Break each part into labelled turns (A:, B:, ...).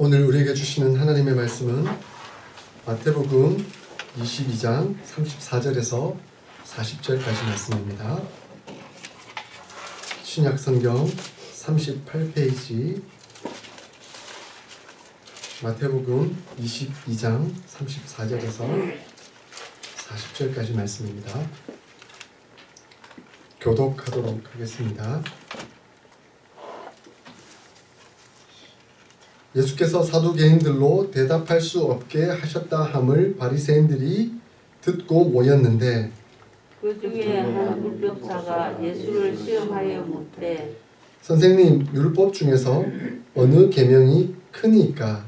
A: 오늘 우리에게 주시는 하나님의 말씀은 마태복음 22장 34절에서 40절까지 말씀입니다. 신약성경 38페이지 마태복음 22장 34절에서 40절까지 말씀입니다. 교독하도록 하겠습니다. 예수께서 사두개인들로 대답할 수 없게 하셨다 함을 바리새인들이 듣고 모였는데
B: 그 중에 한 율법사가 예수를 시험하여 묻되
A: 선생님, 율법 중에서 어느 계명이 크니까?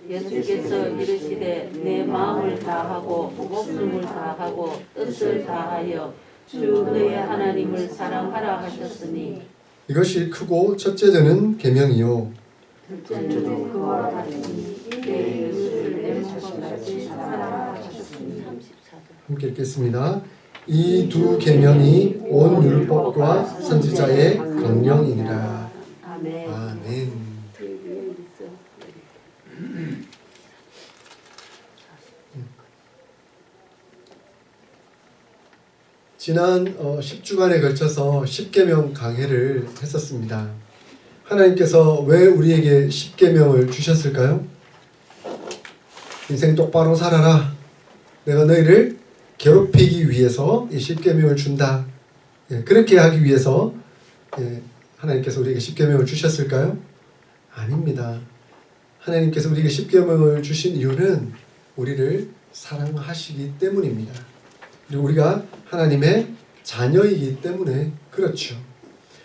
B: 예수께서 이르시되 내 마음을 다하고 목숨을 다하고 뜻을 다하여 주 너의 하나님을 사랑하라 하셨으니
A: 이것이 크고 첫째 되는 계명이요.
B: 둘째는 그와 같으니 내 이웃을 내 몸같이 사랑하라 하셨으니.
A: 함께 읽겠습니다. 이 두 계명이 온 율법과 선지자의 강령이니라.
B: 아멘.
A: 아멘. 지난 10주간에 걸쳐서 10계명 강해를 했었습니다. 하나님께서 왜 우리에게 10계명을 주셨을까요? 인생 똑바로 살아라. 내가 너희를 괴롭히기 위해서 이 10계명을 준다. 그렇게 하기 위해서 하나님께서 우리에게 10계명을 주셨을까요? 아닙니다. 하나님께서 우리에게 10계명을 주신 이유는 우리를 사랑하시기 때문입니다. 그리고 우리가 하나님의 자녀이기 때문에 그렇죠.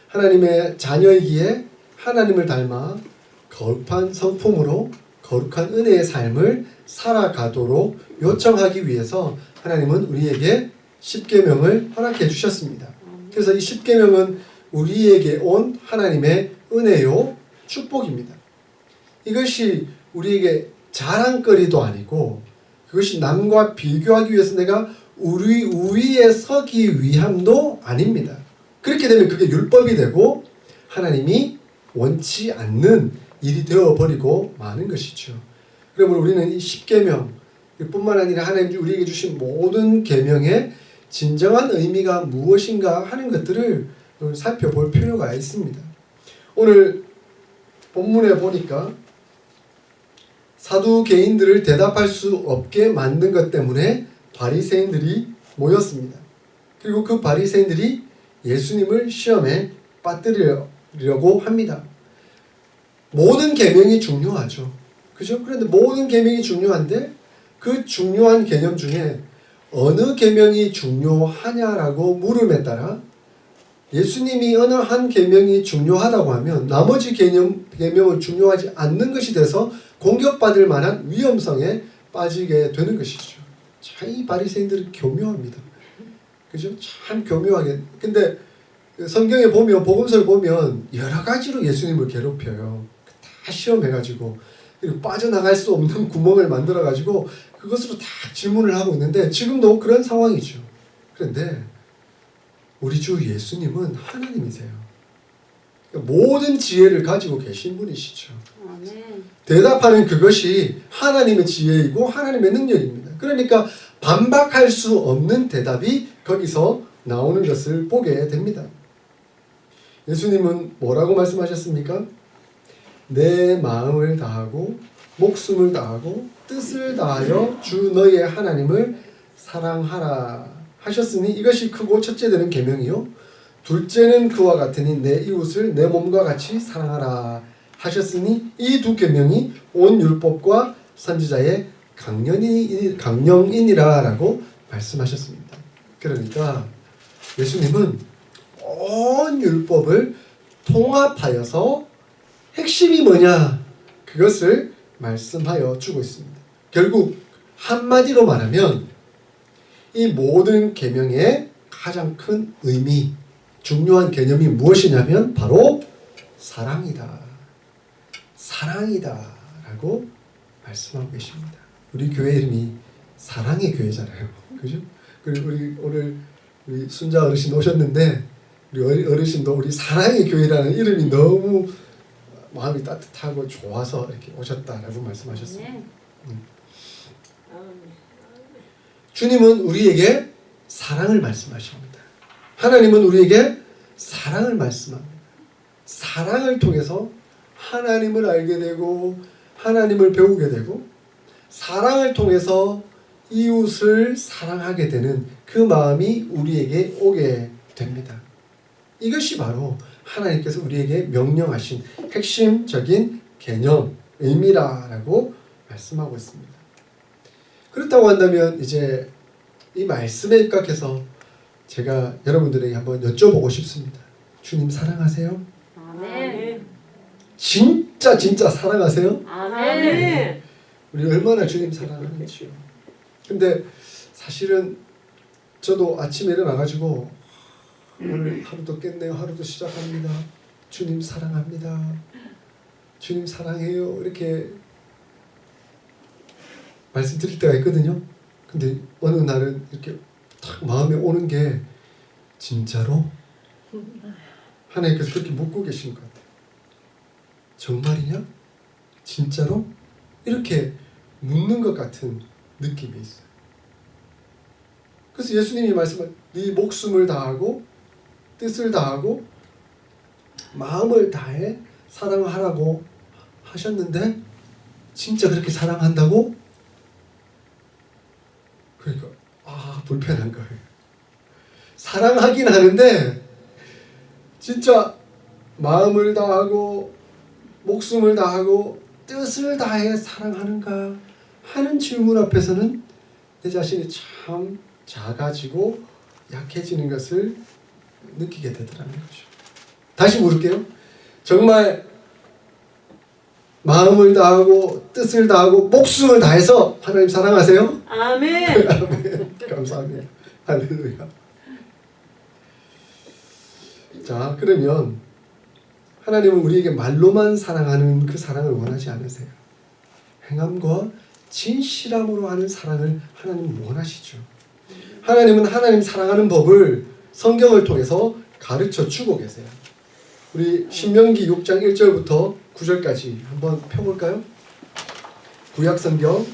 A: 하나님의 자녀이기에 하나님을 닮아 거룩한 성품으로 거룩한 은혜의 삶을 살아가도록 요청하기 위해서 하나님은 우리에게 10계명을 허락해 주셨습니다. 그래서 이 10계명은 우리에게 온 하나님의 은혜요 축복입니다. 이것이 우리에게 자랑거리도 아니고 그것이 남과 비교하기 위해서 내가 우리 우위에 서기 위함도 아닙니다. 그렇게 되면 그게 율법이 되고 하나님이 원치 않는 일이 되어버리고 마는 것이죠. 그러면 우리는 이 10계명 뿐만 아니라 하나님이 우리에게 주신 모든 계명의 진정한 의미가 무엇인가 하는 것들을 살펴볼 필요가 있습니다. 오늘 본문에 보니까 사두개인들을 대답할 수 없게 만든 것 때문에 바리새인들이 모였습니다. 그리고 그 바리새인들이 예수님을 시험에 빠뜨리려고 합니다. 모든 계명이 중요하죠. 그죠? 그런데 모든 계명이 중요한데 그 중요한 개념 중에 어느 계명이 중요하냐라고 물음에 따라 예수님이 어느 한 계명이 중요하다고 하면 나머지 계명은 중요하지 않는 것이 돼서 공격받을 만한 위험성에 빠지게 되는 것이죠. 참 이 바리새인들은 교묘합니다. 그죠? 참 교묘하게. 근데 성경에 보면 복음서를 보면 여러 가지로 예수님을 괴롭혀요. 다 시험해가지고 그리고 빠져나갈 수 없는 구멍을 만들어가지고 그것으로 다 질문을 하고 있는데 지금도 그런 상황이죠. 그런데 우리 주 예수님은 하나님이세요. 그러니까 모든 지혜를 가지고 계신 분이시죠.
B: 아멘.
A: 대답하는 그것이 하나님의 지혜이고 하나님의 능력입니다. 그러니까 반박할 수 없는 대답이 거기서 나오는 것을 보게 됩니다. 예수님은 뭐라고 말씀하셨습니까? 내 마음을 다하고 목숨을 다하고 뜻을 다하여 주 너의 하나님을 사랑하라 하셨으니 이것이 크고 첫째 되는 계명이요 둘째는 그와 같으니 내 이웃을 내 몸과 같이 사랑하라 하셨으니 이 두 계명이 온 율법과 선지자의 강령이니라 라고 말씀하셨습니다. 그러니까 예수님은 온 율법을 통합하여서 핵심이 뭐냐 그것을 말씀하여 주고 있습니다. 결국 한마디로 말하면 이 모든 계명의 가장 큰 의미 중요한 개념이 무엇이냐면 바로 사랑이다. 사랑이다 라고 말씀하고 계십니다. 우리 교회 이름이 사랑의 교회잖아요. 그죠? 그리고 오늘 우리 순자 어르신 오셨는데 우리 어르신도 우리 사랑의 교회라는 이름이 너무 마음이 따뜻하고 좋아서 이렇게 오셨다라고 말씀하셨습니다. 주님은 우리에게 사랑을 말씀하십니다. 하나님은 우리에게 사랑을 말씀합니다. 사랑을 통해서 하나님을 알게 되고 하나님을 배우게 되고 사랑을 통해서 이웃을 사랑하게 되는 그 마음이 우리에게 오게 됩니다. 이것이 바로 하나님께서 우리에게 명령하신 핵심적인 개념, 의미라고 말씀하고 있습니다. 그렇다고 한다면 이제 이 말씀에 입각해서 제가 여러분들에게 한번 여쭤보고 싶습니다. 주님 사랑하세요?
B: 아멘.
A: 진짜 사랑하세요?
B: 아멘.
A: 우리 얼마나 주님 사랑하는지요. 근데 사실은 저도 아침에 일어나가지고 오늘 하루도 깼네요. 하루도 시작합니다. 주님 사랑합니다. 주님 사랑해요. 이렇게 말씀드릴 때가 있거든요. 근데 어느 날은 이렇게 탁 마음에 오는 게 진짜로 하나님께서 그렇게 묻고 계신 것 같아요. 정말이냐? 진짜로? 이렇게 묻는 것 같은 느낌이 있어요. 그래서 예수님이 말씀한 네 목숨을 다하고 뜻을 다하고 마음을 다해 사랑하라고 하셨는데 진짜 그렇게 사랑한다고? 그러니까 불편한 거예요. 사랑하긴 하는데 진짜 마음을 다하고 목숨을 다하고 뜻을 다해 사랑하는가 하는 질문 앞에서는 내 자신이 참 작아지고 약해지는 것을 느끼게 되더라는 거죠. 다시 물을게요. 정말 마음을 다하고 뜻을 다하고 목숨을 다해서 하나님 사랑하세요?
B: 아멘.
A: 아멘. 감사합니다. 할렐루야. 자, 그러면 하나님은 우리에게 말로만 사랑하는 그 사랑을 원하지 않으세요. 행함과 진실함으로 하는 사랑을 하나님은 원하시죠. 하나님은 하나님 사랑하는 법을 성경을 통해서 가르쳐 주고 계세요. 우리 신명기 6장 1절부터 9절까지 한번 펴볼까요? 구약성경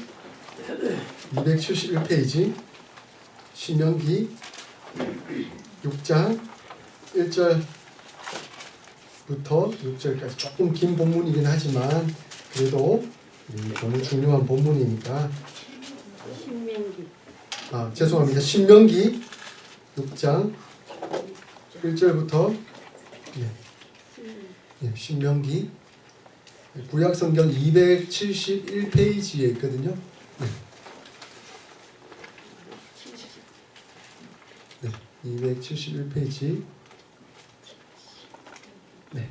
A: 271페이지 신명기 6장 1절부터 6절까지 조금 긴 본문이긴 하지만 그래도 너무 중요한 본문이니까 죄송합니다. 신명기 6장 1절부터 신명기 구약성경 271페이지에 있거든요. 네, 271페이지. 네.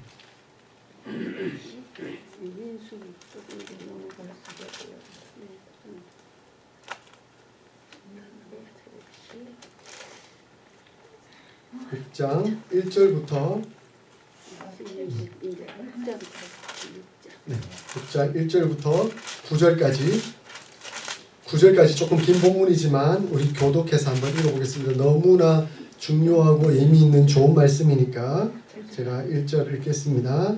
A: 장 1절부터 6장 1절부터 9절까지 조금 긴 본문이지만 우리 교독해서 한번 읽어보겠습니다. 너무나 중요하고 의미 있는 좋은 말씀이니까 제가 1절 읽겠습니다.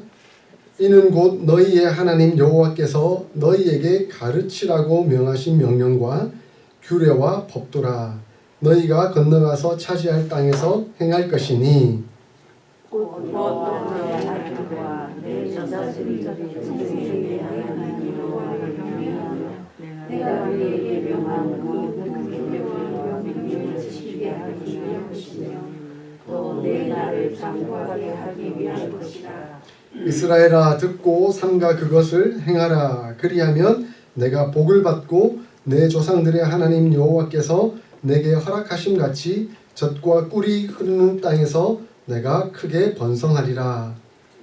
A: 이는 곧 너희의 하나님 여호와께서 너희에게 가르치라고 명하신 명령과 규례와 법도라. 너희가 건너가서 차지할 땅에서 행할 것이니
B: 내가 너희에게 명한 모든 명령을 지키게 하기 위한 것이며 또 내 나를 장구하게 하기 위한 것이라.
A: 이스라엘아 듣고 삼가 그것을 행하라. 그리하면 내가 복을 받고 내 조상들의 하나님 여호와께서 내게 허락하심 같이 젖과 꿀이 흐르는 땅에서 내가 크게 번성하리라.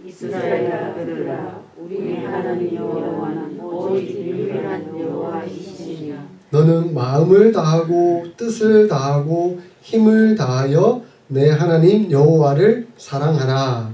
B: 이스라엘아 들으라. 우리의 하나님 여호와는 오직 유일한 여호와이시니라.
A: 너는 마음을 다하고 뜻을 다하고 힘을 다하여 내 하나님 여호와를 사랑하라.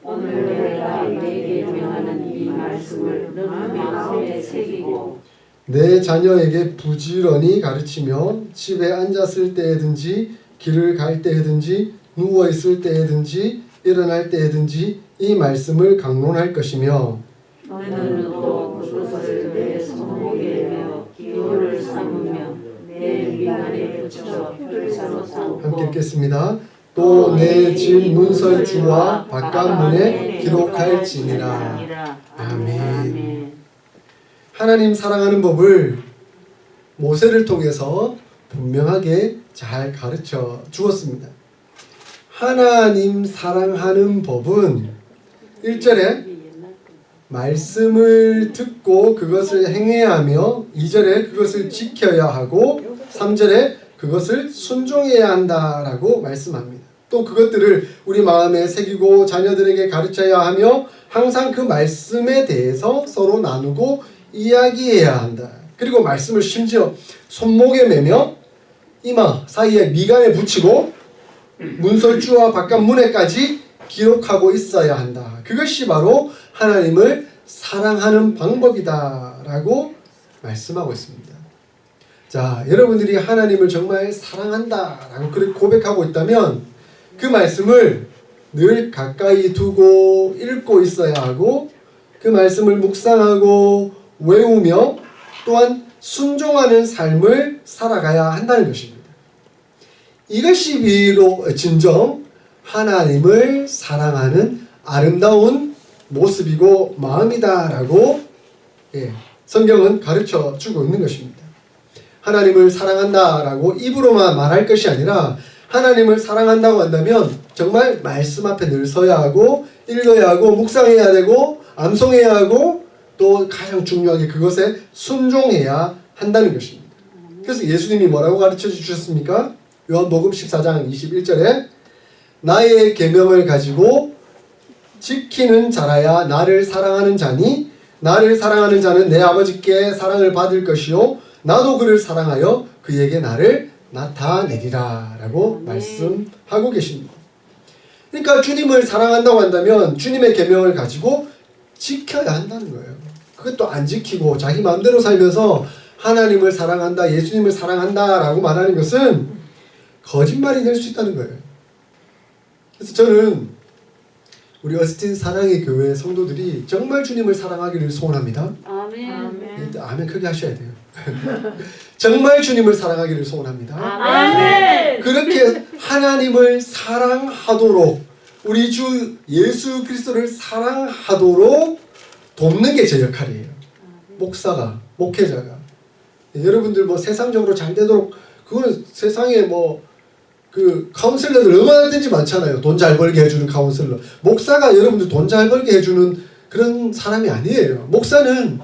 B: 오늘 내가 너에게 명하는 이 말씀을 너 마음에 새기고
A: 내 자녀에게 부지런히 가르치며 집에 앉았을 때에든지 길을 갈 때에든지 누워 있을 때에든지 일어날 때에든지 이 말씀을 강론할 것이며
B: 너는 또 그것을 내 손목에 메어 기호를 삼으며 내 미간에 붙여 표를 삼고
A: 함께 읽겠습니다. 또 내 집 문설주와 바깥문에 기록할지니라. 아멘. 하나님 사랑하는 법을 모세를 통해서 분명하게 잘 가르쳐 주었습니다. 하나님 사랑하는 법은 1절에 말씀을 듣고 그것을 행해야 하며 2절에 그것을 지켜야 하고 3절에 그것을 순종해야 한다라고 말씀합니다. 또 그것들을 우리 마음에 새기고 자녀들에게 가르쳐야 하며 항상 그 말씀에 대해서 서로 나누고 이야기해야 한다. 그리고 말씀을 심지어 손목에 매며 이마 사이에 미간에 붙이고 문설주와 바깥문에까지 기록하고 있어야 한다. 그것이 바로 하나님을 사랑하는 방법이다라고 말씀하고 있습니다. 자, 여러분들이 하나님을 정말 사랑한다라고 그렇게 고백하고 있다면 그 말씀을 늘 가까이 두고 읽고 있어야 하고 그 말씀을 묵상하고 외우며 또한 순종하는 삶을 살아가야 한다는 것입니다. 이것이 비로 진정 하나님을 사랑하는 아름다운 모습이고 마음이다라고 성경은 가르쳐 주고 있는 것입니다. 하나님을 사랑한다라고 입으로만 말할 것이 아니라 하나님을 사랑한다고 한다면 정말 말씀 앞에 늘 서야 하고 읽어야 하고 묵상해야 되고 암송해야 하고 또 가장 중요하게 그것에 순종해야 한다는 것입니다. 그래서 예수님이 뭐라고 가르쳐 주셨습니까? 요한복음 14장 21절에 나의 계명을 가지고 지키는 자라야 나를 사랑하는 자니 나를 사랑하는 자는 내 아버지께 사랑을 받을 것이요 나도 그를 사랑하여 그에게 나를 나타내리라 라고 말씀하고 계십니다. 그러니까 주님을 사랑한다고 한다면 주님의 계명을 가지고 지켜야 한다는 거예요. 그것도 안 지키고 자기 마음대로 살면서 하나님을 사랑한다, 예수님을 사랑한다 라고 말하는 것은 거짓말이 될 수 있다는 거예요. 그래서 저는 우리 어스틴 사랑의 교회 성도들이 정말 주님을 사랑하기를 소원합니다.
B: 아멘.
A: 아멘 크게 하셔야 돼요. 정말 주님을 사랑하기를 소원합니다.
B: 아멘.
A: 그렇게 하나님을 사랑하도록 우리 주 예수 그리스도를 사랑하도록 돕는 게 제 역할이에요. 목사가, 목회자가. 여러분들 뭐 세상적으로 잘 되도록 그건 세상에 뭐 그 카운슬러들 얼마든지 많잖아요. 돈 잘 벌게 해주는 카운슬러. 목사가 여러분들 돈 잘 벌게 해주는 그런 사람이 아니에요. 목사는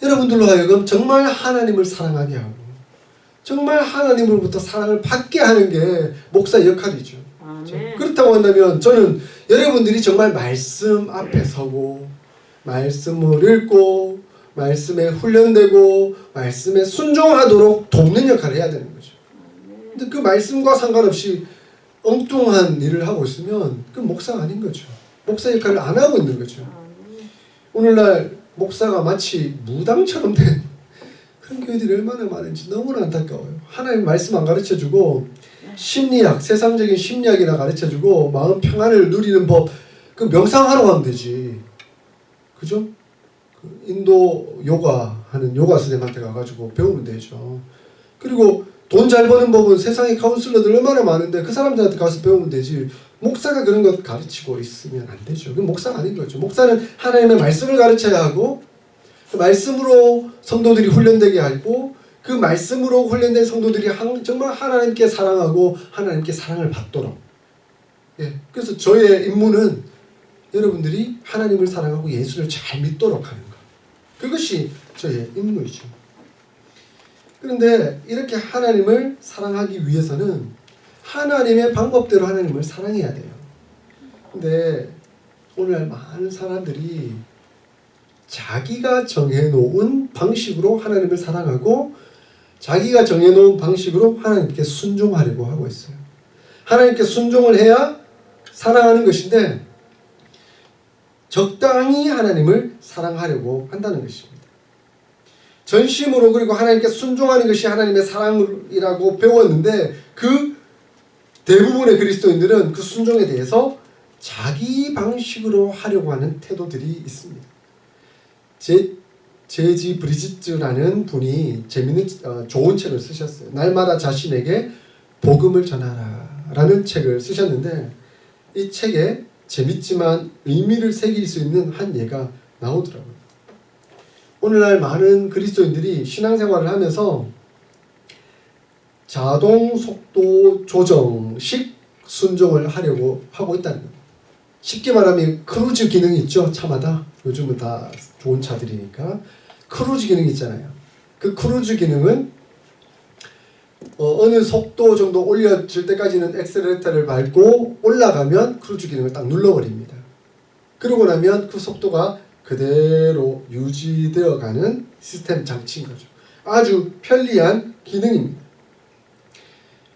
A: 여러분들로 하여금 정말 하나님을 사랑하게 하고 정말 하나님으로부터 사랑을 받게 하는 게 목사 역할이죠.
B: 아멘.
A: 그렇다고 한다면 저는 여러분들이 정말 말씀 앞에 서고 말씀을 읽고 말씀에 훈련되고 말씀에 순종하도록 돕는 역할을 해야 되는 거죠. 근데 그 말씀과 상관없이 엉뚱한 일을 하고 있으면 그 목사가 아닌 거죠. 목사 역할을 안 하고 있는 거죠. 오늘날 목사가 마치 무당처럼 된 그런 교회들이 얼마나 많은지 너무나 안타까워요. 하나님 말씀 안 가르쳐주고 심리학, 세상적인 심리학이나 가르쳐주고 마음 평안을 누리는 법 그 명상하러 가면 되지. 그죠? 그 인도 요가 하는 요가 선생님한테 가가지고 배우면 되죠. 그리고 돈 잘 버는 법은 세상에 카운슬러들 얼마나 많은데 그 사람들한테 가서 배우면 되지. 목사가 그런 것 가르치고 있으면 안 되죠. 그건 목사가 아닌 거죠. 목사는 하나님의 말씀을 가르쳐야 하고 그 말씀으로 성도들이 훈련되게 하고 그 말씀으로 훈련된 성도들이 정말 하나님께 사랑하고 하나님께 사랑을 받도록. 그래서 저의 임무는 여러분들이 하나님을 사랑하고 예수를 잘 믿도록 하는 것. 그것이 저의 임무이죠. 그런데 이렇게 하나님을 사랑하기 위해서는 하나님의 방법대로 하나님을 사랑해야 돼요. 근데 오늘 많은 사람들이 자기가 정해놓은 방식으로 하나님을 사랑하고 자기가 정해놓은 방식으로 하나님께 순종하려고 하고 있어요. 하나님께 순종을 해야 사랑하는 것인데 적당히 하나님을 사랑하려고 한다는 것입니다. 전심으로 그리고 하나님께 순종하는 것이 하나님의 사랑이라고 배웠는데 그 대부분의 그리스도인들은 그 순종에 대해서 자기 방식으로 하려고 하는 태도들이 있습니다. 제지 브리지트라는 분이 재밌는 좋은 책을 쓰셨어요. 날마다 자신에게 복음을 전하라 라는 책을 쓰셨는데, 이 책에 재밌지만 의미를 새길 수 있는 한 예가 나오더라고요. 오늘날 많은 그리스도인들이 신앙생활을 하면서 자동 속도 조정식 순종을 하려고 하고 있다는 거예요. 쉽게 말하면 크루즈 기능이 있죠. 차마다. 요즘은 다 좋은 차들이니까 크루즈 기능이 있잖아요. 그 크루즈 기능은 어느 속도 정도 올려질 때까지는 엑셀레이터를 밟고 올라가면 크루즈 기능을 딱 눌러버립니다. 그러고 나면 그 속도가 그대로 유지되어 가는 시스템 장치인 거죠. 아주 편리한 기능입니다.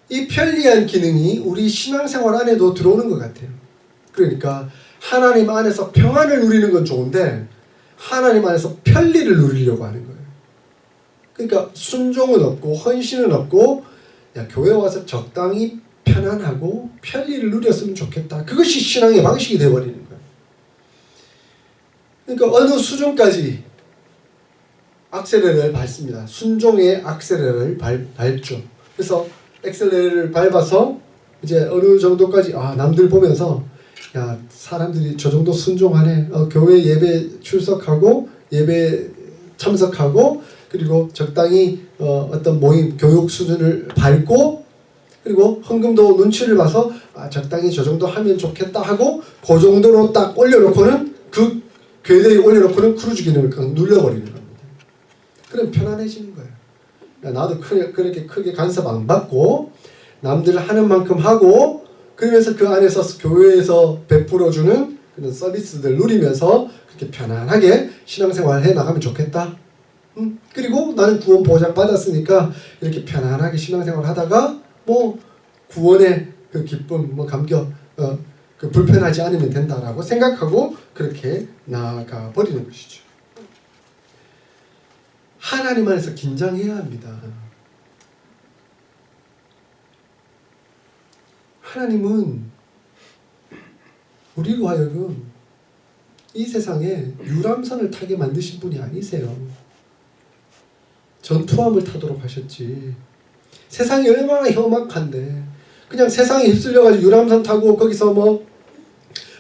A: 이 편리한 기능이 우리 신앙생활 안에도 들어오는 것 같아요. 그러니까 하나님 안에서 평안을 누리는 건 좋은데 하나님 안에서 편리를 누리려고 하는 거예요. 그러니까 순종은 없고 헌신은 없고, 야, 교회 와서 적당히 편안하고 편리를 누렸으면 좋겠다. 그것이 신앙의 방식이 되어버리는 거예요. 그러니까 어느 수준까지 악셀레를 밟습니다. 순종의 악셀레를 밟죠. 그래서 엑셀레를 밟아서 이제 어느 정도까지 남들 보면서, 야, 사람들이 저 정도 순종하네. 교회 예배 출석하고 예배 참석하고 그리고 적당히 어떤 모임 교육 수준을 밟고 그리고 헌금도 눈치를 봐서 적당히 저 정도 하면 좋겠다 하고 그 정도로 딱 올려놓고는 그 궤대에 올려놓고는 크루즈 기능을 눌러버리는 겁니다. 그럼 편안해지는 거예요. 야, 나도 그렇게 크게 간섭 안 받고 남들 하는 만큼 하고 그러면서 그 안에서 교회에서 베풀어주는 그런 서비스들 누리면서 그렇게 편안하게 신앙생활 해나가면 좋겠다. 그리고 나는 구원 보장 받았으니까 이렇게 편안하게 신앙생활 하다가 뭐 구원의 그 기쁨, 뭐 감격, 그 불편하지 않으면 된다라고 생각하고 그렇게 나아가 버리는 것이죠. 하나님 안에서 긴장해야 합니다. 하나님은 우리로 하여금 이 세상에 유람선을 타게 만드신 분이 아니세요. 전투함을 타도록 하셨지. 세상이 얼마나 험악한데 그냥 세상에 휩쓸려가지고 유람선 타고 거기서 뭐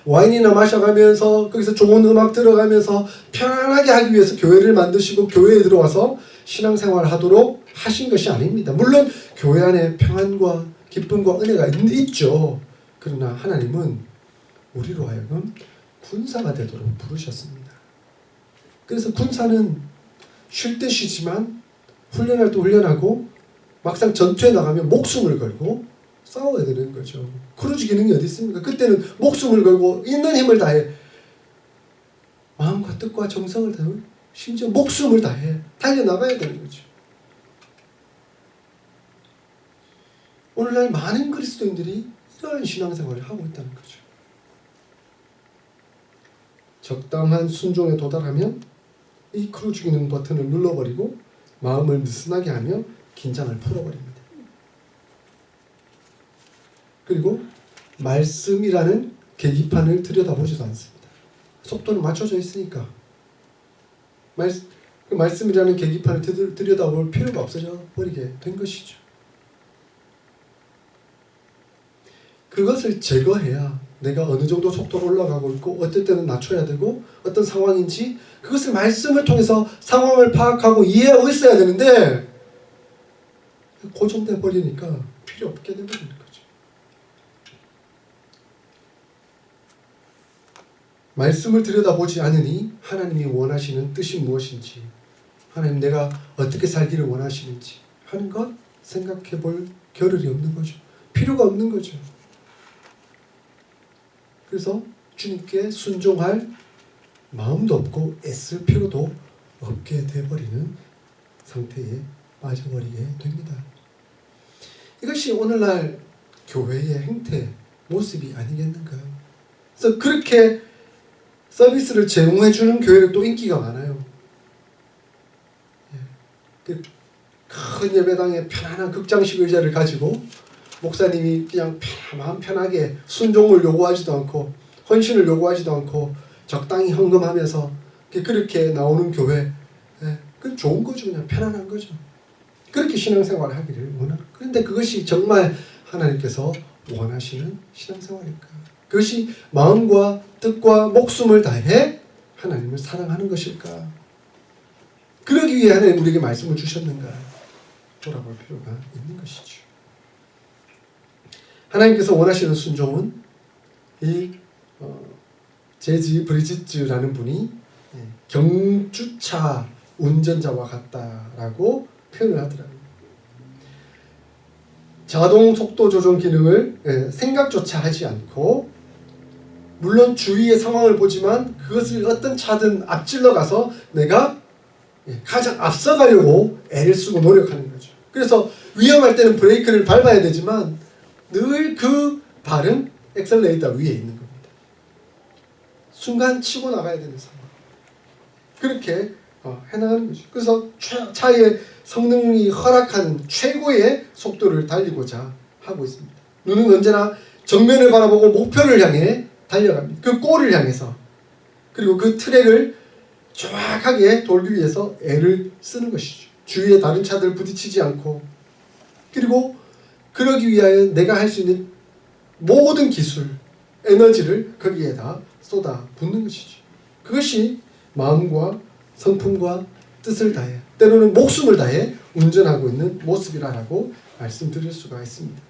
A: 와인이나 마셔가면서 거기서 좋은 음악 들어가면서 편안하게 하기 위해서 교회를 만드시고 교회에 들어와서 신앙생활을 하도록 하신 것이 아닙니다. 물론 교회 안에 평안과 기쁨과 은혜가 있죠. 그러나 하나님은 우리로 하여금 군사가 되도록 부르셨습니다. 그래서 군사는 쉴 때 쉬지만 훈련할 때 훈련하고 막상 전투에 나가면 목숨을 걸고 싸워야 되는 거죠. 크루즈 기능이 어디 있습니까? 그때는 목숨을 걸고 있는 힘을 다해 마음과 뜻과 정성을 다해 심지어 목숨을 다해 달려나가야 되는 거죠. 오늘날 많은 그리스도인들이 이러한 신앙생활을 하고 있다는 거죠. 적당한 순종에 도달하면 이 크루즈 기능 버튼을 눌러버리고 마음을 느슨하게 하며 긴장을 풀어버립니다. 그리고 말씀이라는 계기판을 들여다보지도 않습니다. 속도는 맞춰져 있으니까 그 말씀이라는 계기판을 들여다볼 필요가 없어져 버리게 된 것이죠. 그것을 제거해야 내가 어느 정도 속도로 올라가고 있고 어떨 때는 낮춰야 되고 어떤 상황인지 그것을 말씀을 통해서 상황을 파악하고 이해하고 있어야 되는데 고정돼 버리니까 필요 없게 되버리는 거죠. 말씀을 들여다보지 않으니 하나님이 원하시는 뜻이 무엇인지 하나님 내가 어떻게 살기를 원하시는지 하는 것 생각해 볼 겨를이 없는 거죠. 필요가 없는 거죠. 그래서 주님께 순종할 마음도 없고 애쓸 필요도 없게 돼버리는 상태에 빠져버리게 됩니다. 이것이 오늘날 교회의 행태, 모습이 아니겠는가요? 그래서 그렇게 서비스를 제공해주는 교회는 또 인기가 많아요. 큰 예배당에 편안한 극장식 의자를 가지고 목사님이 그냥 마음 편하게 순종을 요구하지도 않고 헌신을 요구하지도 않고 적당히 헌금하면서 그렇게 나오는 교회, 그건 좋은 거죠. 그냥 편안한 거죠. 그렇게 신앙생활을 하기를 원하는. 그런데 그것이 정말 하나님께서 원하시는 신앙생활일까? 그것이 마음과 뜻과 목숨을 다해 하나님을 사랑하는 것일까? 그러기 위해 하나님 우리에게 말씀을 주셨는가? 돌아볼 필요가 있는 것이죠. 하나님께서 원하시는 순종은 이 제지 브리짓즈라는 분이 경주차 운전자와 같다라고 표현을 하더라고요. 자동 속도 조정 기능을 생각조차 하지 않고, 물론 주위의 상황을 보지만 그것을 어떤 차든 앞질러 가서 내가 가장 앞서가려고 애를 쓰고 노력하는 거죠. 그래서 위험할 때는 브레이크를 밟아야 되지만 늘 그 발은 엑셀레이터 위에 있는 겁니다. 순간 치고 나가야 되는 상황. 그렇게 해나가는 거죠. 그래서 차의 성능이 허락하는 최고의 속도를 달리고자 하고 있습니다. 눈은 언제나 정면을 바라보고 목표를 향해 달려갑니다. 그 골을 향해서. 그리고 그 트랙을 정확하게 돌기 위해서 애를 쓰는 것이죠. 주위에 다른 차들 부딪히지 않고, 그리고 그러기 위하여 내가 할 수 있는 모든 기술, 에너지를 거기에다 쏟아 붓는 것이죠. 그것이 마음과 성품과 뜻을 다해, 때로는 목숨을 다해 운전하고 있는 모습이라고 말씀드릴 수가 있습니다.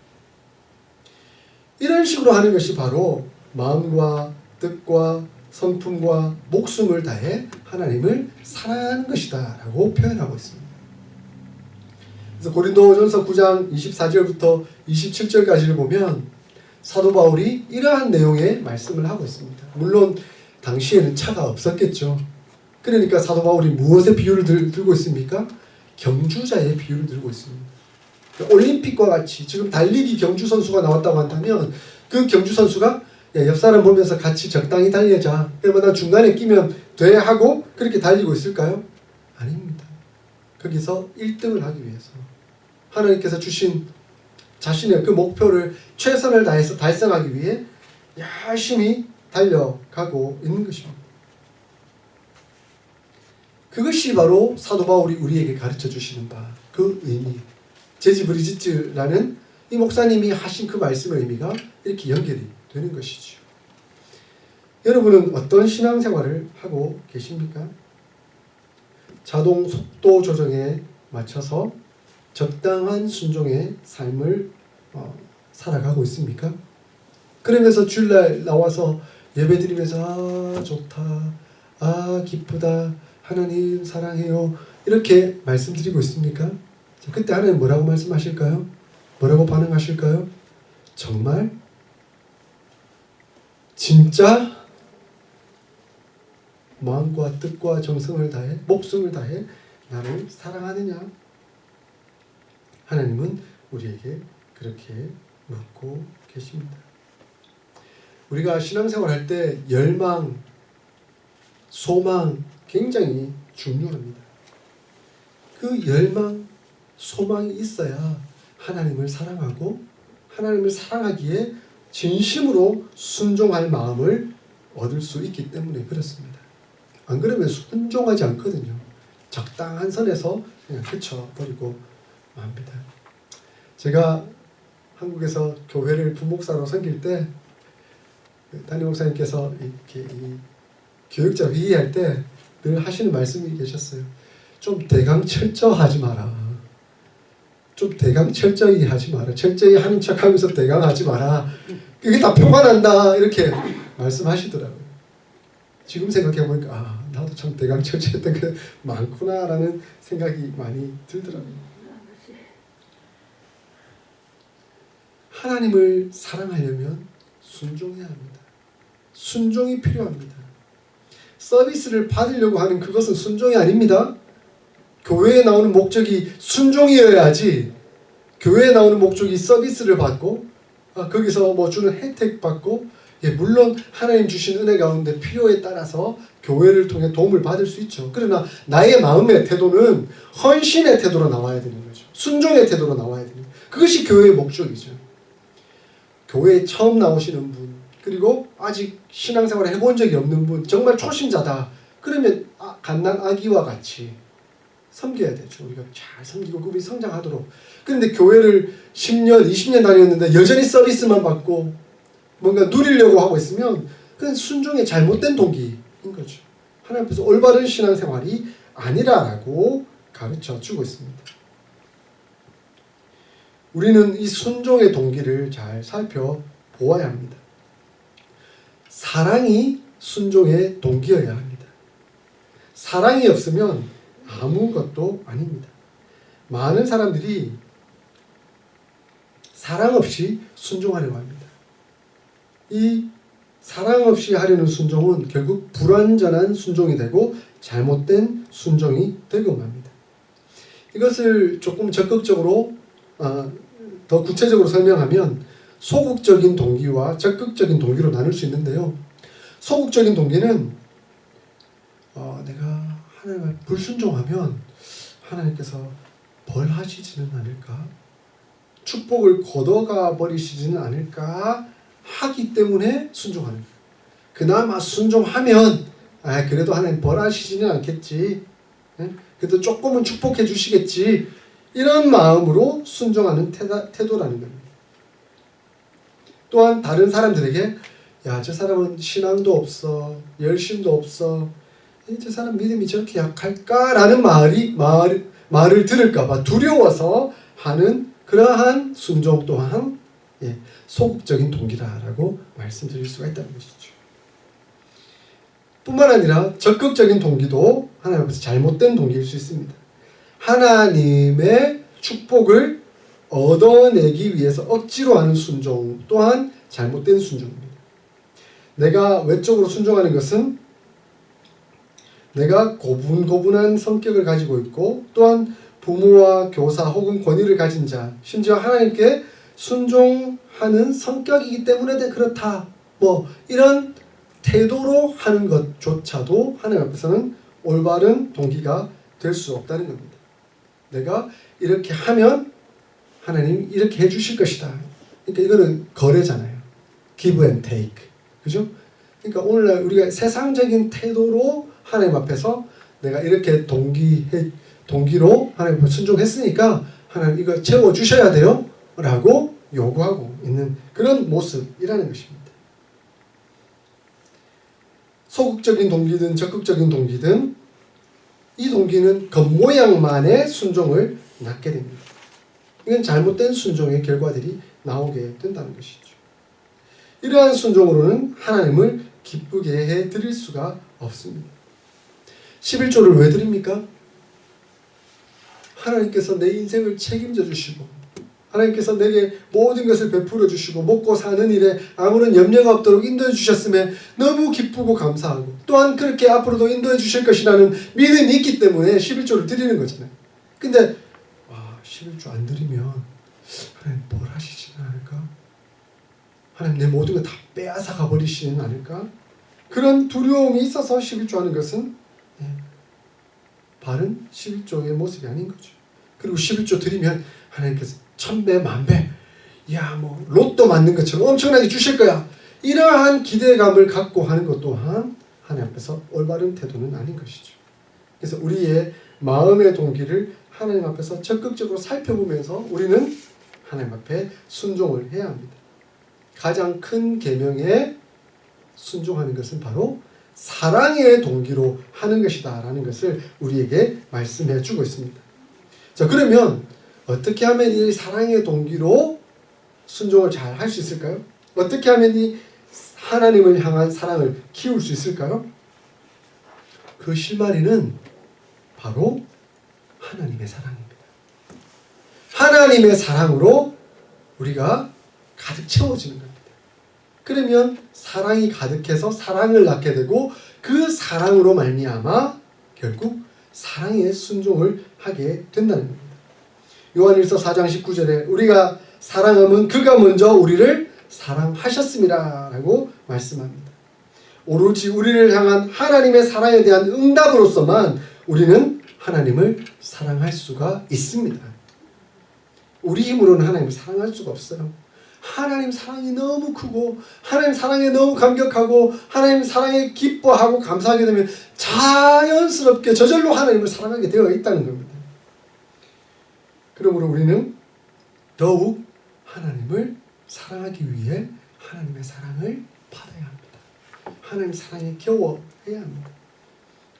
A: 이런 식으로 하는 것이 바로 마음과 뜻과 성품과 목숨을 다해 하나님을 사랑하는 것이다 라고 표현하고 있습니다. 그래서 고린도전서 9장 24절부터 27절까지를 보면 사도 바울이 이러한 내용의 말씀을 하고 있습니다. 물론 당시에는 차가 없었겠죠. 그러니까 사도 바울이 무엇의 비유를 들고 있습니까? 경주자의 비유를 들고 있습니다. 그러니까 올림픽과 같이 지금 달리기 경주 선수가 나왔다고 한다면 그 경주 선수가 옆 사람 보면서 같이 적당히 달려자, 그러면 난 중간에 끼면 돼 하고 그렇게 달리고 있을까요? 아닙니다. 거기서 1등을 하기 위해서 하나님께서 주신 자신의 그 목표를 최선을 다해서 달성하기 위해 열심히 달려가고 있는 것입니다. 그것이 바로 사도 바울이 우리에게 가르쳐 주시는 바, 그 의미, 제지 브리짓즈라는 이 목사님이 하신 그 말씀의 의미가 이렇게 연결이 되는 것이죠. 여러분은 어떤 신앙생활을 하고 계십니까? 자동 속도 조정에 맞춰서 적당한 순종의 삶을 살아가고 있습니까? 그러면서 주일날 나와서 예배드리면서 아 좋다, 아 기쁘다, 하나님 사랑해요 이렇게 말씀드리고 있습니까? 그때 하나님 뭐라고 말씀하실까요? 뭐라고 반응하실까요? 정말 진짜 마음과 뜻과 정성을 다해 목숨을 다해 나를 사랑하느냐? 하나님은 우리에게 그렇게 묻고 계십니다. 우리가 신앙생활 할 때 열망, 소망 굉장히 중요합니다. 그 열망, 소망이 있어야 하나님을 사랑하고 하나님을 사랑하기에 진심으로 순종할 마음을 얻을 수 있기 때문에 그렇습니다. 안 그러면 순종하지 않거든요. 적당한 선에서 그냥 그쳐버리고 합니다. 제가 한국에서 교회를 부목사로 섬길 때 담임 목사님께서 이렇게 교육자 회의할 때 늘 하시는 말씀이 계셨어요. 좀 대강철저하지 마라. 좀 대강철저히 하지 마라. 철저히 하는 척하면서 대강하지 마라. 그게 다 표가 난다. 이렇게 말씀하시더라고요. 지금 생각해보니까 아 나도 참 대강철저했던 게 많구나라는 생각이 많이 들더라고요. 하나님을 사랑하려면 순종해야 합니다. 순종이 필요합니다. 서비스를 받으려고 하는 그것은 순종이 아닙니다. 교회에 나오는 목적이 순종이어야지, 교회에 나오는 목적이 서비스를 받고 거기서 뭐 주는 혜택 받고, 물론 하나님 주신 은혜 가운데 필요에 따라서 교회를 통해 도움을 받을 수 있죠. 그러나 나의 마음의 태도는 헌신의 태도로 나와야 되는 거죠. 순종의 태도로 나와야 되는 거죠. 그것이 교회의 목적이죠. 교회에 처음 나오시는 분, 그리고 아직 신앙생활을 해본 적이 없는 분, 정말 초심자다. 그러면 갓난 아기와 같이 섬겨야 되죠. 우리가 잘 섬기고 그분이 성장하도록. 그런데 교회를 10년, 20년 다녔는데 여전히 서비스만 받고 뭔가 누리려고 하고 있으면 그건 순종의 잘못된 동기인 거죠. 하나님 앞에서 올바른 신앙생활이 아니라라고 가르쳐 주고 있습니다. 우리는 이 순종의 동기를 잘 살펴보아야 합니다. 사랑이 순종의 동기여야 합니다. 사랑이 없으면 아무것도 아닙니다. 많은 사람들이 사랑 없이 순종하려고 합니다. 이 사랑 없이 하려는 순종은 결국 불완전한 순종이 되고 잘못된 순종이 되고 맙니다. 이것을 조금 적극적으로 더 구체적으로 설명하면 소극적인 동기와 적극적인 동기로 나눌 수 있는데요. 소극적인 동기는 내가 하나님을 불순종하면 하나님께서 벌하시지는 않을까? 축복을 걷어가 버리시지는 않을까? 하기 때문에 순종하는 거예요. 그나마 순종하면 그래도 하나님 벌하시지는 않겠지. 그래도 조금은 축복해 주시겠지. 이런 마음으로 순종하는 태도라는 겁니다. 또한 다른 사람들에게 야, 저 사람은 신앙도 없어, 열심도 없어, 저 사람 믿음이 저렇게 약할까라는 말을 들을까봐 두려워서 하는 그러한 순종 또한 소극적인 동기라고 말씀드릴 수가 있다는 것이죠. 뿐만 아니라 적극적인 동기도 하나님 앞에서 잘못된 동기일 수 있습니다. 하나님의 축복을 얻어내기 위해서 억지로 하는 순종 또한 잘못된 순종입니다. 내가 외적으로 순종하는 것은 내가 고분고분한 성격을 가지고 있고 또한 부모와 교사 혹은 권위를 가진 자, 심지어 하나님께 순종하는 성격이기 때문에 그렇다. 이런 태도로 하는 것조차도 하나님 앞에서는 올바른 동기가 될 수 없다는 겁니다. 내가 이렇게 하면 하나님 이렇게 해주실 것이다. 그러니까 이거는 거래잖아요. give and take. 그죠? 그러니까 오늘날 우리가 세상적인 태도로 하나님 앞에서 내가 이렇게 동기로 하나님 앞에 순종했으니까 하나님 이거 채워주셔야 돼요. 라고 요구하고 있는 그런 모습이라는 것입니다. 소극적인 동기든 적극적인 동기든 이 동기는 겉모양만의 순종을 낳게 됩니다. 이건 잘못된 순종의 결과들이 나오게 된다는 것이죠. 이러한 순종으로는 하나님을 기쁘게 해드릴 수가 없습니다. 11조를 왜 드립니까? 하나님께서 내 인생을 책임져 주시고 하나님께서 내게 모든 것을 베풀어 주시고 먹고 사는 일에 아무런 염려가 없도록 인도해 주셨음에 너무 기쁘고 감사하고 또한 그렇게 앞으로도 인도해 주실 것이라는 믿음이 있기 때문에 11조를 드리는 거잖아요. 근데 11조 안 드리면 하나님 뭘 하시지는 않을까? 하나님 내 모든 거 다 빼앗아 가버리시지는 않을까? 그런 두려움이 있어서 11조 하는 것은 바른 11조의 모습이 아닌 거죠. 그리고 11조 드리면 하나님께서 1000배, 10,000배, 로또 맞는 것처럼 엄청나게 주실 거야. 이러한 기대감을 갖고 하는 것 또한 하나님 앞에서 올바른 태도는 아닌 것이죠. 그래서 우리의 마음의 동기를 하나님 앞에서 적극적으로 살펴보면서 우리는 하나님 앞에 순종을 해야 합니다. 가장 큰 계명에 순종하는 것은 바로 사랑의 동기로 하는 것이다 라는 것을 우리에게 말씀해 주고 있습니다. 자, 그러면 어떻게 하면 이 사랑의 동기로 순종을 잘 할 수 있을까요? 어떻게 하면 이 하나님을 향한 사랑을 키울 수 있을까요? 그 실마리는 바로 하나님의 사랑입니다. 하나님의 사랑으로 우리가 가득 채워지는 겁니다. 그러면 사랑이 가득해서 사랑을 낳게 되고 그 사랑으로 말미암아 결국 사랑의 순종을 하게 된다는 겁니다. 요한일서 4장 19절에 우리가 사랑하면 그가 먼저 우리를 사랑하셨습니다 라고 말씀합니다. 오로지 우리를 향한 하나님의 사랑에 대한 응답으로서만 우리는 하나님을 사랑할 수가 있습니다. 우리 힘으로는 하나님을 사랑할 수가 없어요. 하나님 사랑이 너무 크고 하나님 사랑에 너무 감격하고 하나님 사랑에 기뻐하고 감사하게 되면 자연스럽게 저절로 하나님을 사랑하게 되어 있다는 겁니다. 그러므로 우리는 더욱 하나님을 사랑하기 위해 하나님의 사랑을 받아야 합니다. 하나님 사랑에 겨워해야 합니다.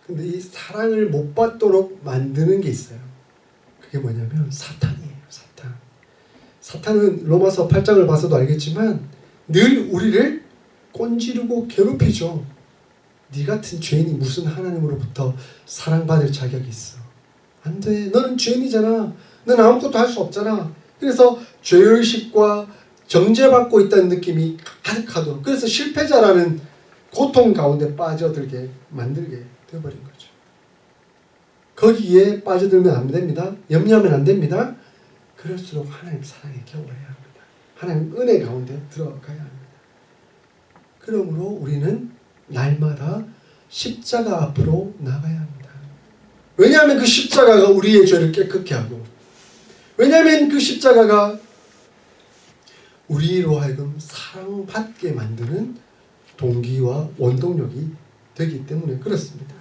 A: 근데 이 사랑을 못 받도록 만드는 게 있어요. 그게 뭐냐면 사탄이에요. 사탄은 로마서 8장을 봐서도 알겠지만 늘 우리를 꼰지르고 괴롭히죠. 네 같은 죄인이 무슨 하나님으로부터 사랑받을 자격이 있어. 안 돼. 너는 죄인이잖아. 너는 아무것도 할 수 없잖아. 그래서 죄의식과 정죄받고 있다는 느낌이 가득하도록, 그래서 실패자라는 고통 가운데 빠져들게 만들게 되어버린 거죠. 거기에 빠져들면 안 됩니다. 염려하면 안 됩니다. 그럴수록 하나님 사랑에 겨워야 합니다. 하나님 은혜 가운데 들어가야 합니다. 그러므로 우리는 날마다 십자가 앞으로 나가야 합니다. 왜냐하면 그 십자가가 우리의 죄를 깨끗게 하고, 왜냐하면 그 십자가가 우리로 하여금 사랑받게 만드는 동기와 원동력이 되기 때문에 그렇습니다.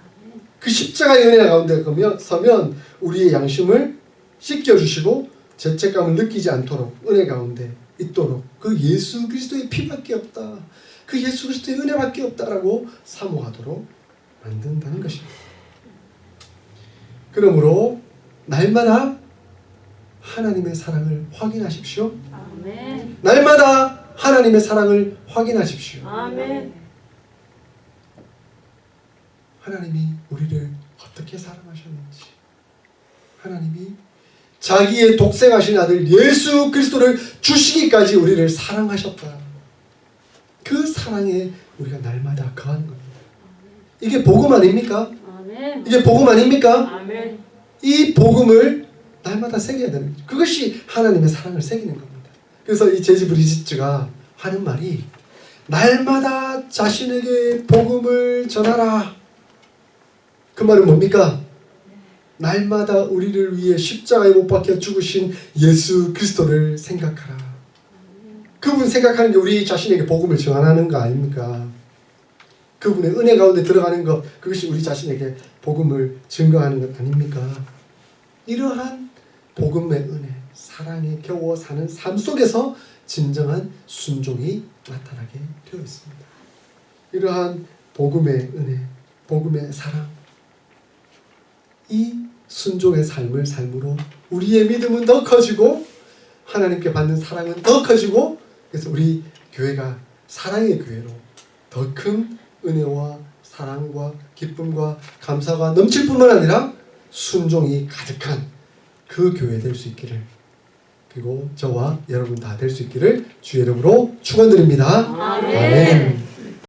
A: 그 십자가의 은혜 가운데 서면 우리의 양심을 씻겨주시고 죄책감을 느끼지 않도록 은혜 가운데 있도록, 그 예수 그리스도의 피밖에 없다, 그 예수 그리스도의 은혜밖에 없다라고 사모하도록 만든다는 것입니다. 그러므로 날마다 하나님의 사랑을 확인하십시오.
B: 아멘.
A: 날마다 하나님의 사랑을 확인하십시오.
B: 아멘.
A: 하나님이 우리를 어떻게 사랑하셨는지, 하나님이 자기의 독생하신 아들 예수 그리스도를 주시기까지 우리를 사랑하셨다. 그 사랑에 우리가 날마다 거하는 겁니다. 이게 복음 아닙니까?
B: 아멘.
A: 이게 복음 아닙니까?
B: 아멘.
A: 이 복음을 날마다 새겨야 되는 거죠. 그것이 하나님의 사랑을 새기는 겁니다. 그래서 이 제지 브리지트가 하는 말이 날마다 자신에게 복음을 전하라. 그 말은 뭡니까? 날마다 우리를 위해 십자가에 못 박혀 죽으신 예수 그리스도를 생각하라. 그분 생각하는 게 우리 자신에게 복음을 전하는 거 아닙니까? 그분의 은혜 가운데 들어가는 것, 그것이 우리 자신에게 복음을 증거하는 것 아닙니까? 이러한 복음의 은혜, 사랑에 겨워 사는 삶 속에서 진정한 순종이 나타나게 되어 있습니다. 이러한 복음의 은혜, 복음의 사랑, 이 순종의 삶을 삶으로 우리의 믿음은 더 커지고 하나님께 받는 사랑은 더 커지고, 그래서 우리 교회가 사랑의 교회로 더 큰 은혜와 사랑과 기쁨과 감사가 넘칠 뿐만 아니라 순종이 가득한 그 교회 될 수 있기를, 그리고 저와 여러분 다 될 수 있기를 주의 이름으로 축원드립니다.
B: 아멘.
A: 아멘.